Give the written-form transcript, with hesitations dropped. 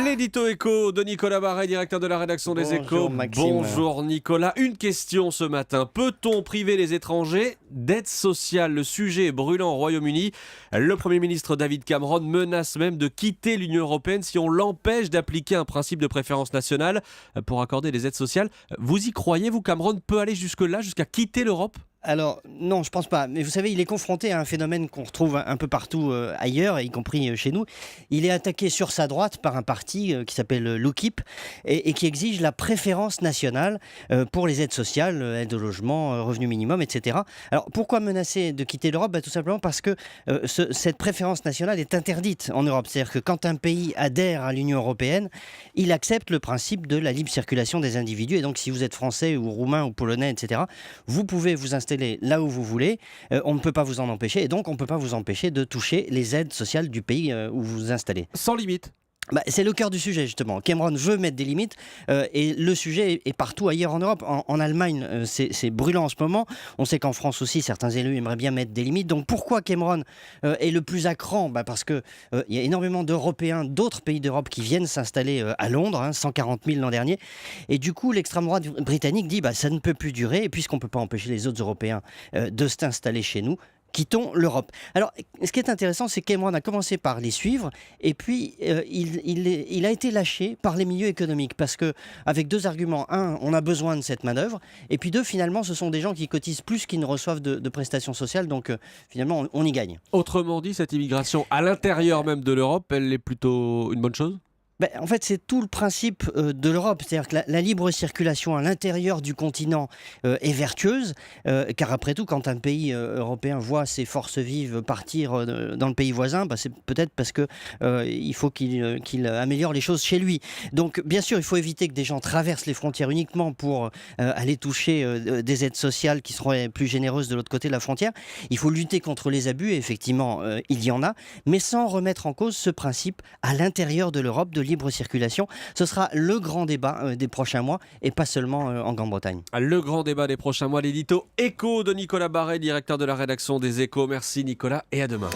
L'édito éco de Nicolas Barret, directeur de la rédaction des Échos. Maxime. Bonjour Nicolas. Une question ce matin. Peut-on priver les étrangers d'aide sociale? Le sujet est brûlant au Royaume-Uni. Le Premier ministre David Cameron menace même de quitter l'Union européenne si on l'empêche d'appliquer un principe de préférence nationale pour accorder des aides sociales. Vous y croyez, vous? Cameron peut aller jusque-là, jusqu'à quitter l'Europe? Alors non, je pense pas. Mais vous savez, il est confronté à un phénomène qu'on retrouve un peu partout ailleurs, y compris chez nous. Il est attaqué sur sa droite par un parti qui s'appelle l'UKIP et qui exige la préférence nationale pour les aides sociales, aides au logement, revenu minimum, etc. Alors pourquoi menacer de quitter l'Europe? Tout simplement parce que cette préférence nationale est interdite en Europe. C'est-à-dire que quand un pays adhère à l'Union européenne, il accepte le principe de la libre circulation des individus. Et donc si vous êtes français ou roumain ou polonais, etc., vous pouvez vous installer là où vous voulez, on ne peut pas vous en empêcher et donc on ne peut pas vous empêcher de toucher les aides sociales du pays où vous vous installez. Sans limite. C'est le cœur du sujet justement. Cameron veut mettre des limites et le sujet est partout ailleurs en Europe. En Allemagne, c'est brûlant en ce moment. On sait qu'en France aussi, certains élus aimeraient bien mettre des limites. Donc pourquoi Cameron est le plus à cran? Parce que il y a énormément d'Européens, d'autres pays d'Europe qui viennent s'installer à Londres, 140 000 l'an dernier. Et du coup, l'extrême droite britannique dit ça ne peut plus durer. Et puisqu'on ne peut pas empêcher les autres Européens de s'installer chez nous, quittons l'Europe. Alors, ce qui est intéressant, c'est que Cameron a commencé par les suivre, et puis il a été lâché par les milieux économiques, parce que avec deux arguments. Un, on a besoin de cette manœuvre, et puis deux, finalement, ce sont des gens qui cotisent plus qu'ils ne reçoivent de prestations sociales, donc finalement, on y gagne. Autrement dit, cette immigration à l'intérieur même de l'Europe, elle est plutôt une bonne chose? En fait, c'est tout le principe de l'Europe. C'est-à-dire que la libre circulation à l'intérieur du continent est vertueuse, car après tout, quand un pays européen voit ses forces vives partir dans le pays voisin, c'est peut-être parce que il faut qu'il améliore les choses chez lui. Donc, bien sûr, il faut éviter que des gens traversent les frontières uniquement pour aller toucher des aides sociales qui seraient plus généreuses de l'autre côté de la frontière. Il faut lutter contre les abus, et effectivement, il y en a, mais sans remettre en cause ce principe à l'intérieur de l'Europe de libre circulation. Ce sera le grand débat des prochains mois et pas seulement en Grande-Bretagne. Le grand débat des prochains mois, l'édito éco de Nicolas Barret, directeur de la rédaction des Échos. Merci Nicolas et à demain.